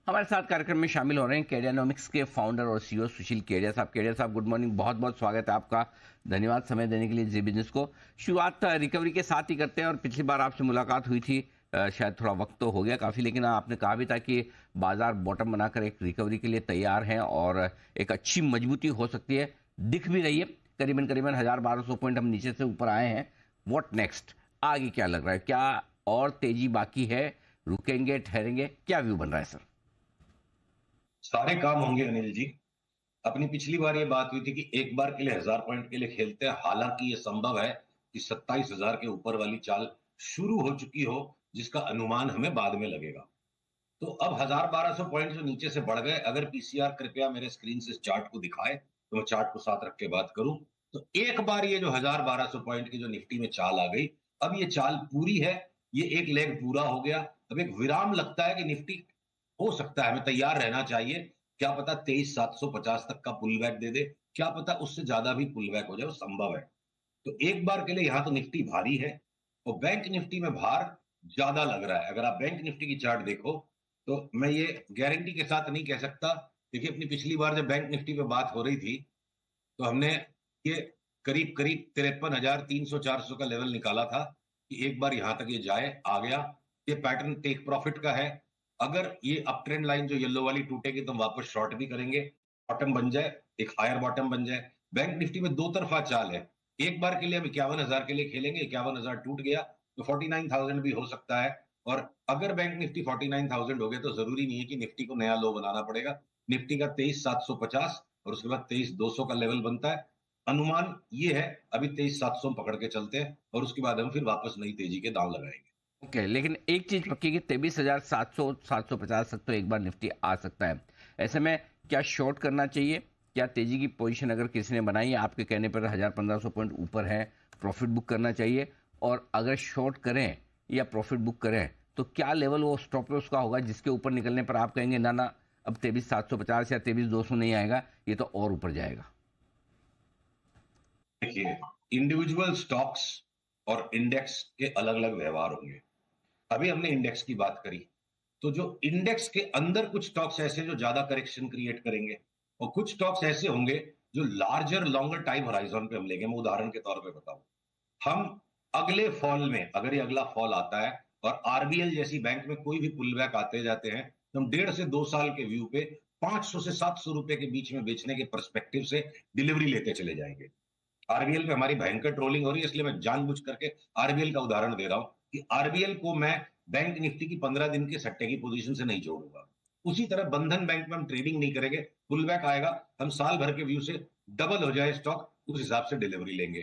हमारे साथ कार्यक्रम में शामिल हो रहे हैं केडियानोमिक्स के फाउंडर और सीईओ सुशील केडिया साहब। केडिया साहब, गुड मॉर्निंग, बहुत बहुत स्वागत है आपका। धन्यवाद समय देने के लिए जी बिजनेस को। शुरुआत रिकवरी के साथ ही करते हैं। और पिछली बार आपसे मुलाकात हुई थी, शायद थोड़ा वक्त तो हो गया काफ़ी, लेकिन आपने कहा भी था कि बाजार बॉटम बनाकर एक रिकवरी के लिए तैयार हैं और एक अच्छी मजबूती हो सकती है, दिख भी रही है। करीबन करीबन 1,000-1,200 पॉइंट हम नीचे से ऊपर आए हैं। What next? आगे क्या लग रहा है? क्या और तेजी बाकी है? रुकेंगे, ठहरेंगे? क्या व्यू बन रहा है सर? सारे काम होंगे अनिल जी। अपनी पिछली बार ये बात हुई थी कि एक बार के लिए 1,000 पॉइंट के लिए खेलते हैं। हालांकि ये संभव है कि 27,000 के ऊपर वाली चाल शुरू हो चुकी हो, जिसका अनुमान हमें बाद में लगेगा। तो अब 1,000-1,200 पॉइंट जो नीचे से बढ़ गए, अगर पीसीआर कृपया मेरे स्क्रीन से इस चार्ट को दिखाए तो मैं चार्ट को साथ रख के बात करूं। तो एक बार ये जो 1,000-1,200 पॉइंट की जो निफ्टी में चाल आ गई, अब ये चाल पूरी है। ये एक लेग पूरा हो गया। अब एक विराम लगता है कि निफ्टी हो सकता है, हमें तैयार रहना चाहिए। क्या पता 23,750 तक का पुल बैक दे दे, क्या पता उससे ज्यादा भी पुल बैक हो जाए, वो संभव है। तो एक बार के लिए यहां तो निफ्टी भारी है और बैंक निफ्टी में भार ज्यादा लग रहा है। अगर आप बैंक निफ्टी की चार्ट देखो तो मैं ये गारंटी के साथ नहीं कह सकता। देखिए, अपनी पिछली बार जब बैंक निफ्टी पे बात हो रही थी तो हमने ये करीब करीब 53,300-400 का लेवल निकाला था कि एक बार यहां तक ये जाए, आ गया। ये पैटर्न टेक प्रॉफिट का है। अगर ये अप ट्रेंड लाइन जो येलो वाली टूटेगी तो हम वापस शॉर्ट भी करेंगे। बॉटम बन जाए, एक हायर बॉटम बन जाए। बैंक निफ्टी में दो तरफा चाल है। एक बार के लिए हम 51,000 के लिए खेलेंगे, 51,000 टूट गया तो 49,000 भी हो सकता है। और अगर बैंक निफ्टी 49,000 हो गया तो जरूरी नहीं है कि निफ्टी को नया लो बनाना पड़ेगा। निफ्टी का 23,750 और उसके बाद 23,200 का लेवल बनता है। अनुमान ये है, अभी 23,700 पकड़ के चलते हैं और उसके बाद हम फिर वापस नई तेजी के दांव लगाएंगे। ओके, लेकिन एक चीज पक्की कि 23,700-750 तक तो एक बार निफ्टी आ सकता है। ऐसे में क्या शॉर्ट करना चाहिए? क्या तेजी की पोजीशन अगर किसी ने बनाई है आपके कहने पर 1,000-1,500 पॉइंट ऊपर है, प्रॉफिट बुक करना चाहिए? और अगर शॉर्ट करें या प्रॉफिट बुक करें तो क्या लेवल वो स्टॉप लॉस का होगा जिसके ऊपर निकलने पर आप कहेंगे ना ना, अब 23,750 या 23,200 नहीं आएगा, ये तो और ऊपर जाएगा? देखिए, इंडिविजुअल स्टॉक्स और इंडेक्स के अलग अलग व्यवहार होंगे। अभी हमने इंडेक्स की बात करी, तो जो इंडेक्स के अंदर कुछ स्टॉक्स ऐसे जो ज्यादा करेक्शन क्रिएट करेंगे और कुछ स्टॉक्स ऐसे होंगे जो लार्जर लॉन्गर टाइम होराइजन पे हम लेंगे। मैं उदाहरण के तौर पे बताऊं, हम अगले फॉल में, अगर ये अगला फॉल आता है और आरबीएल जैसी बैंक में कोई भी पुल बैक आते जाते हैं, तो हम 1.5 से 2 साल के व्यू पे 500 से 700 रुपए के बीच में बेचने के पर्सपेक्टिव से डिलीवरी लेते चले जाएंगे। आरबीएल पे हमारी भयंकर ट्रोलिंग हो रही है, इसलिए मैं जानबूझ करके आरबीएल का उदाहरण दे रहा हूं कि आरबीएल को मैं बैंक निफ्टी की 15 दिन के सट्टे की पोजीशन से नहीं जोड़ूंगा। उसी तरह बंधन बैंक में हम ट्रेडिंग नहीं करेंगे। पुल बैक आएगा, हम साल भर के व्यू से डबल हो जाए स्टॉक, उस हिसाब से डिलीवरी लेंगे।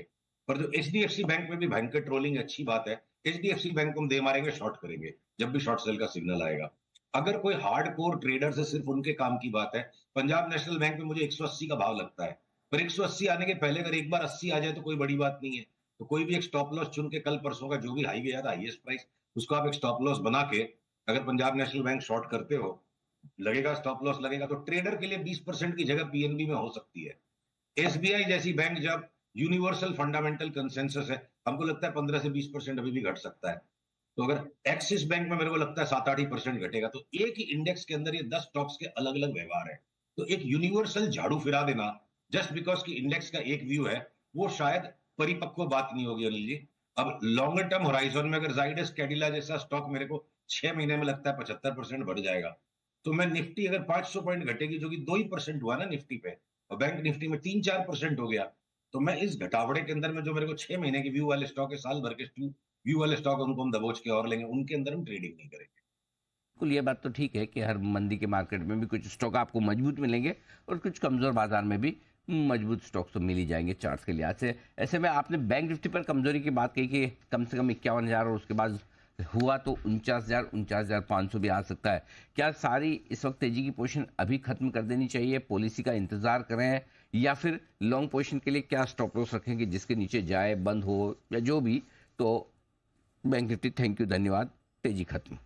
पर जो एचडीएफसी बैंक में भी भयंकर ट्रोलिंग, अच्छी बात है। एचडीएफसी बैंक को हम दे मारेंगे, शॉर्ट करेंगे जब भी शॉर्ट सेल का सिग्नल आएगा। अगर कोई हार्ड कोर ट्रेडर से सिर्फ उनके काम की बात है, पंजाब नेशनल बैंक में मुझे 180 का भाव लगता है, पर 180 आने के पहले अगर एक बार 80 आ जाए तो कोई बड़ी बात नहीं है। तो कोई भी एक स्टॉप लॉस चुन के कल परसों का जो भी हाई गया था, हाईएस्ट प्राइस, उसको आप एक स्टॉप लॉस बना के अगर पंजाब नेशनल बैंक शॉर्ट करते हो, लगेगा स्टॉप लॉस लगेगा, तो ट्रेडर के लिए 20% की जगह पीएनबी में हो सकती है। एसबीआई जैसी बैंक जब यूनिवर्सल फंडामेंटल कंसेंसस है, हमको लगता है 15 से 20% अभी भी घट सकता है। तो अगर एक्सिस बैंक में मेरे को लगता है 7-8% घटेगा। तो एक ही इंडेक्स के अंदर ये 10 स्टॉक्स के अलग अलग व्यवहार है। तो एक यूनिवर्सल झाड़ू फिरा देना जस्ट बिकॉज की इंडेक्स का एक व्यू है, वो शायद परिपक्व बात नहीं होगी अनिल जी। अब लॉन्गर टर्म होराइजन में अगर जाइडस कैडिला जैसा स्टॉक मेरे को 6 महीने में लगता है 75% बढ़ जाएगा, तो मैं निफ्टी अगर 500 पॉइंट घटेगी, जो कि 2% हुआ ना निफ्टी पे, और बैंक निफ्टी में 3-4% हो गया, तो मैं इस घटावड़े के अंदर में जो मेरे को 6 महीने के व्यू वाले स्टॉक है, साल भर के व्यू वाले स्टॉक, उनको हम दबोच के और लेंगे, उनके अंदर हम ट्रेडिंग नहीं करेंगे। बिल्कुल, ये बात तो ठीक है कि हर मंदी के मार्केट में भी कुछ स्टॉक आपको मजबूत मिलेंगे और कुछ कमजोर बाजार में भी मजबूत स्टॉक्स तो मिल ही जाएंगे चार्ट्स के लिहाज से। ऐसे में आपने बैंक निफ्टी पर कमजोरी की बात कही कि कम से कम 51,000 और उसके बाद हुआ तो 49,000, 49,500 भी आ सकता है। क्या सारी इस वक्त तेजी की पोजीशन अभी खत्म कर देनी चाहिए, पॉलिसी का इंतजार करें, या फिर लॉन्ग पोजीशन के लिए क्या स्टॉप लॉस रखेंगे जिसके नीचे जाए, बंद हो या जो भी, तो बैंक निफ्टी थैंक यू धन्यवाद, तेजी खत्म?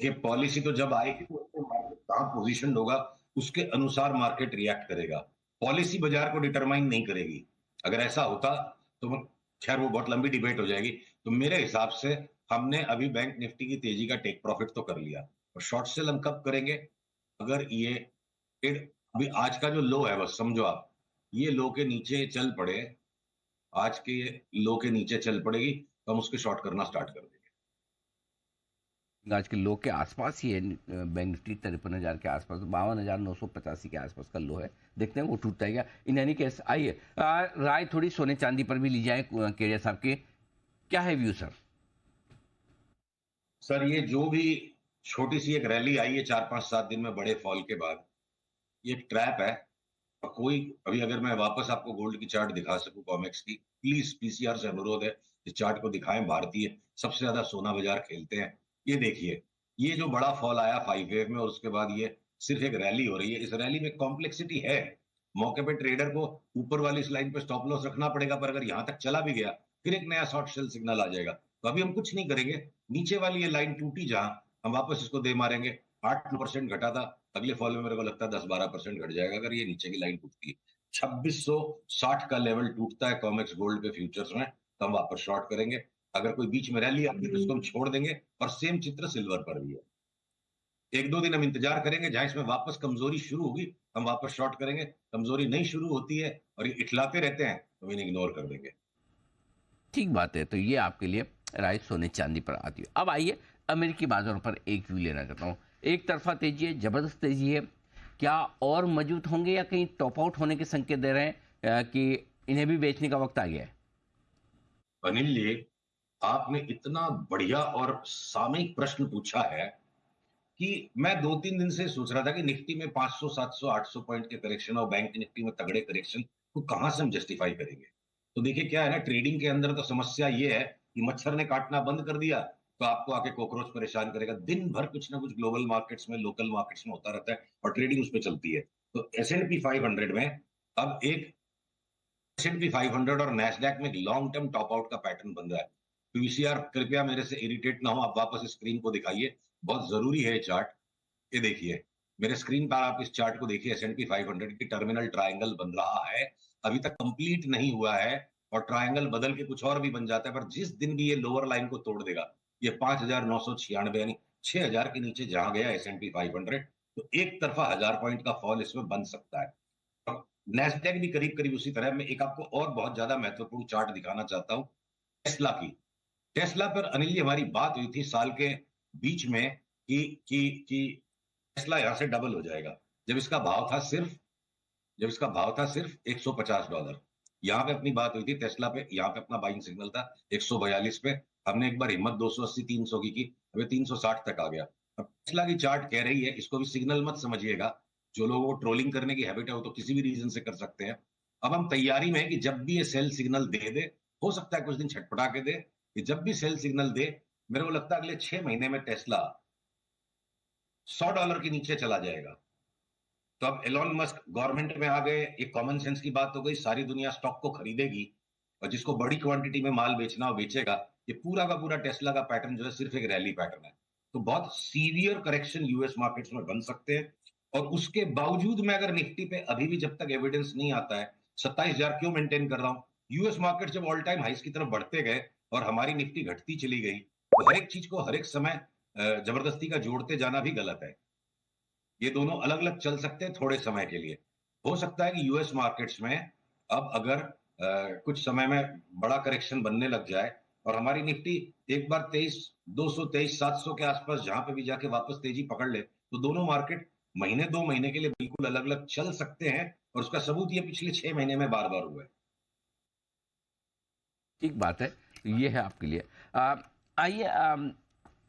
ये पॉलिसी तो जब आएगी तो उससे मार्केट कहाँ पोजिशन होगा, उसके अनुसार मार्केट रिएक्ट करेगा। पॉलिसी बाजार को डिटरमाइन नहीं करेगी। अगर ऐसा होता तो खैर वो बहुत लंबी डिबेट हो जाएगी। तो मेरे हिसाब से हमने अभी बैंक निफ्टी की तेजी का टेक प्रॉफिट तो कर लिया। और शॉर्ट सेल हम कब करेंगे? अगर ये ट्रेड अभी आज का जो लो है, बस समझो आप, ये लो के नीचे चल पड़े, आज के लो के नीचे चल पड़ेगी तो हम उसके शॉर्ट करना स्टार्ट कर देंगे। आज के लो के आसपास ही है, बैंक निफ्टी 53,000 के आसपास, 52,985 के आसपास का लो है। देखते हैं वो टूटता है क्या। इन एनी केस आइए राय थोड़ी सोने चांदी पर भी ली जाए केडिया साहब के, क्या है व्यू सर? सर ये जो भी छोटी सी एक रैली आई है 4-5-7 दिन में बड़े फॉल के बाद, ये एक ट्रैप है। और कोई अभी अगर मैं वापस आपको गोल्ड की चार्ट दिखा सकूं कॉमेक्स की, प्लीज पीसीआर से अनुरोध है इस चार्ट को दिखाएं। भारतीय सबसे ज्यादा सोना बाजार खेलते हैं। ये देखिए, ये जो बड़ा फॉल आया 5 वेव में और उसके बाद ये सिर्फ एक रैली हो रही है। इस रैली में कॉम्प्लेक्सिटी है। मौके पे ट्रेडर को ऊपर वाली इस लाइन पे स्टॉप लॉस रखना पड़ेगा, पर अगर यहां तक चला भी गया फिर एक नया शॉर्ट सेल सिग्नल आ जाएगा। तो अभी हम कुछ नहीं करेंगे, नीचे वाली ये लाइन टूटी जहां, हम वापस इसको दे मारेंगे। 8% घटा था, अगले फॉल में मेरे को लगता है 10-12% घट जाएगा अगर ये नीचे की लाइन टूटती है। 2660 का लेवल टूटता है कॉमेक्स गोल्ड पे फ्यूचर्स में, तो हम वापस शॉर्ट करेंगे। अगर कोई बीच में रैली आती है तो उसको हम छोड़ देंगे। और सेम चित्र सिल्वर पर भी है। 1-2 दिन हम इंतजार करेंगे, जहां इसमें वापस कमजोरी शुरू होगी हम वापस शॉर्ट करेंगे। कमजोरी नहीं शुरू होती है और ये इठलाते रहते हैं तो इन्हें इग्नोर कर देंगे। ठीक बात है, तो ये आपके लिए राय सोने चांदी पर आती है। अब आइए अमेरिकी बाजारों पर एक व्यू लेना चाहता हूँ। एक तरफा तेजी है, जबरदस्त तेजी है, क्या और मजबूत होंगे या कहीं टॉप आउट होने के संकेत दे रहे हैं कि इन्हें भी बेचने का वक्त आ गया है? अनिल जी, आपने इतना बढ़िया और सामयिक प्रश्न पूछा है कि मैं 2-3 दिन से सोच रहा था कि निफ्टी में 500 700 800 पॉइंट के करेक्शन और बैंक निफ्टी में तगड़े करेक्शन को कहां से हम जस्टिफाई करेंगे। तो देखिए क्या है ना, ट्रेडिंग के अंदर तो समस्या ये है कि मच्छर ने काटना बंद कर दिया तो आपको आके कॉकरोच परेशान करेगा। दिन भर कुछ ना कुछ ग्लोबल मार्केट्स में, लोकल मार्केट्स में होता रहता है और ट्रेडिंग उसमें चलती है। तो S&P 500 में अब एक S&P 500 और नैस्डैक में लॉन्ग टर्म टॉप आउट का पैटर्न बन रहा है। पीसीआर कृपया मेरे से इरिटेट ना हो, आप वापस स्क्रीन को दिखाइए, बहुत जरूरी है ये चार्ट। ये देखिए, मेरे स्क्रीन पर आप इस चार्ट को देखिए, S&P 500 की टर्मिनल ट्रायंगल बन रहा है, अभी तक कंप्लीट नहीं हुआ है। और ट्रायंगल बदल के कुछ और भी बन जाता है, पर जिस दिन भी ये लोअर लाइन को तोड़ देगा, ये 5,996 यानी 6,000 के नीचे जहां गया S&P 500, तो एक तरफा 1,000 पॉइंट का फॉल इसमें बन सकता है। नेस्डेक भी करीब करीब उसी तरह। मैं एक आपको और बहुत ज्यादा महत्वपूर्ण चार्ट दिखाना चाहता हूं, टेस्ला की। टेस्ला पर अनिल जी हमारी बात हुई थी साल के बीच में कि टेस्ला यहां से डबल हो जाएगा। जब इसका भाव था सिर्फ जब इसका भाव था सिर्फ $150। यहां पे अपनी बात हुई थी टेस्ला पे, यहां पे अपना बाइंग सिग्नल था 142 पे। हमने एक बार हिम्मत 280-300 की, अभी 360 तक आ गया। अब टेस्ला की चार्ट कह रही है, इसको भी सिग्नल मत समझिएगा। जो लोगों को ट्रोलिंग करने की हैबिट है वो तो किसी भी रीजन से कर सकते हैं। अब हम तैयारी में है कि जब भी ये सेल सिग्नल दे दे, हो सकता है कुछ दिन छटपटा के दे, कि जब भी सेल सिग्नल दे, मेरे को लगता है अगले 6 महीने में टेस्ला $100 के नीचे चला जाएगा। तो अब एलॉन मस्क गवर्नमेंट में आ गए, एक कॉमन सेंस की बात हो गई, सारी दुनिया स्टॉक को खरीदेगी और जिसको बड़ी क्वांटिटी में माल बेचना हो बेचेगा। ये पूरा का पूरा टेस्ला का पैटर्न जो है सिर्फ एक रैली पैटर्न है। तो बहुत सीवियर करेक्शन यूएस मार्केट्स में बन सकते हैं। और उसके बावजूद मैं अगर निफ्टी पे अभी भी जब तक एविडेंस नहीं आता है, 27,000 क्यों मेंटेन कर रहा हूं? यूएस मार्केट जब ऑल टाइम हाइस की तरफ बढ़ते गए और हमारी निफ्टी घटती चली गई, तो हर एक चीज को हर एक समय जबरदस्ती का जोड़ते जाना भी गलत है। ये दोनों अलग अलग चल सकते हैं थोड़े समय के लिए। हो सकता है कि यूएस मार्केट्स में अब अगर कुछ समय में बड़ा करेक्शन बनने लग जाए और हमारी निफ्टी एक बार 23,223-700 के आसपास जहां पे भी जाके वापस तेजी पकड़ ले, तो दोनों मार्केट महीने 2 महीने के लिए बिल्कुल अलग अलग चल सकते हैं। और उसका सबूत ये पिछले 6 महीने में बार बार हुआ है। ठीक बात है, ये है आपके लिए। आइए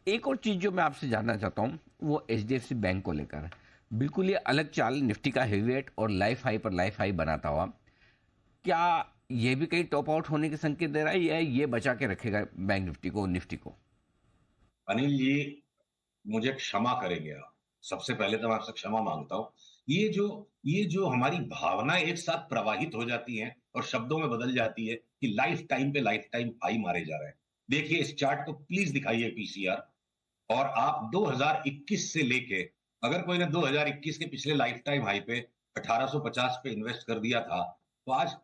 एक और चीज़ जो मैं आपसे जानना चाहता हूँ वो एचडीएफसी बैंक को लेकर है। बिल्कुल ये अलग चाल, निफ्टी का हेवीवेट और लाइफ हाई पर लाइफ हाई बनाता हुआ, क्या ये भी कहीं टॉप आउट होने के संकेत दे रहा है या ये बचा के रखेगा बैंक निफ्टी को? अनिल जी, मुझे क्षमा करेंगे आप, सबसे पहले तो मैं आपसे क्षमा मांगता हूं। ये जो हमारी भावनाएं एक साथ प्रवाहित हो जाती हैं और शब्दों में बदल जाती है कि लाइफ टाइम हाई मारे जा रहे हैं। देखिए इस चार्ट को प्लीज दिखाइए पीसीआर। और आप 2021 से लेके, अगर कोई ने 2021 के पिछले लाइफ टाइम हाई पे 1850 पे इन्वेस्ट कर दिया था, तो आज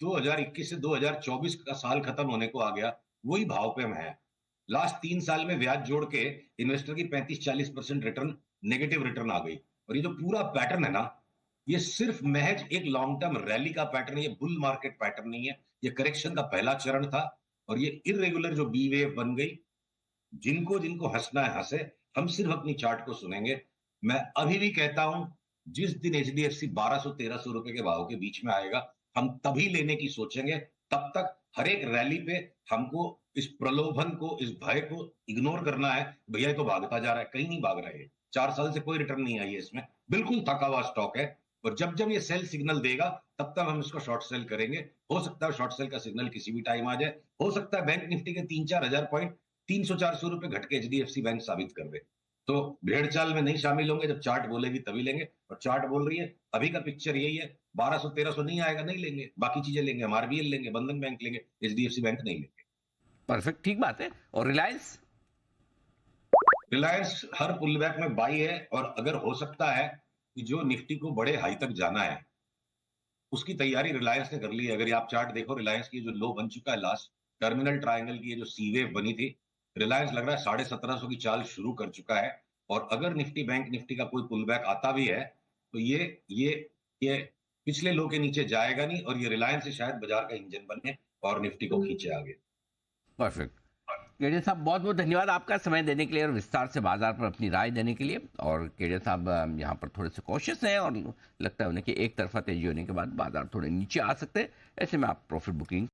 2021 से 2024 का साल खत्म होने को आ गया, वही भाव पे हम हैं। लास्ट 3 साल में ब्याज जोड़ के इन्वेस्टर की 35-40% रिटर्न, नेगेटिव रिटर्न आ गई। और ये जो पूरा पैटर्न है ना, ये सिर्फ महज एक लॉन्ग टर्म रैली का पैटर्न है, ये बुल मार्केट पैटर्न नहीं है। ये करेक्शन का पहला चरण था और ये इरेगुलर जो बी वेव बन गई, जिनको जिनको हंसना है हंसे, हम सिर्फ अपनी चार्ट को सुनेंगे। मैं अभी भी कहता हूं, जिस दिन एचडीएफसी 1200-1300 रुपए के भाव के बीच में आएगा, हम तभी लेने की सोचेंगे। तब तक हर एक रैली पे हमको इस प्रलोभन को, इस भय को इग्नोर करना है। भैया ये तो भागता जा रहा है, कहीं नहीं भाग रहा है। 4 साल से कोई रिटर्न नहीं आई है इसमें, बिल्कुल थका हुआ स्टॉक है। और जब जब ये सेल सिग्नल देगा, तब तक हम इसको शॉर्ट सेल करेंगे। हो सकता है शॉर्ट सेल का सिग्नल किसी भी टाइम आ जाए। हो सकता है बैंक निफ्टी के 3-4 हजार पॉइंट 300-400 रुपए घट के एचडीएफसी बैंक साबित कर दे। तो भेड़ चाल में नहीं शामिल होंगे, जब चार्ट बोलेगी तभी लेंगे। और चार्ट बोल रही है, अभी का पिक्चर यही है, 1200-1300 नहीं आएगा, नहीं लेंगे, बाकी चीजें लेंगे, हम आरबीएल लेंगे, बंधन बैंक लेंगे, एचडीएफसी बैंक नहीं लेंगे। परफेक्ट, ठीक बात है। और रिलायंस? रिलायंस हर पुलबैक में बाई है, और अगर हो सकता है कि जो निफ्टी को बड़े हाई तक जाना है, उसकी तैयारी रिलायंस ने कर ली है। अगर आप चार्ट देखो, रिलायंस की जो लो बन चुका है लास्ट टर्मिनल ट्रायंगल की, ये जो सी वेव बनी थी, रिलायंस लग रहा है 1750 की चाल शुरू कर चुका है। और अगर निफ्टी बैंक निफ्टी का कोई पुल बैक आता भी है, तो ये पिछले लो के नीचे जाएगा नहीं, और ये रिलायंस से शायद बाजार का इंजन बने और निफ्टी को खींचे आगे। परफेक्ट। केडिया साहब, बहुत बहुत धन्यवाद आपका समय देने के लिए और विस्तार से बाजार पर अपनी राय देने के लिए। और केडिया साहब यहाँ पर थोड़े से कॉशियस हैं और लगता है उन्हें कि एक तरफा तेजी होने के बाद बाजार थोड़े नीचे आ सकते हैं। ऐसे में आप प्रॉफिट बुकिंग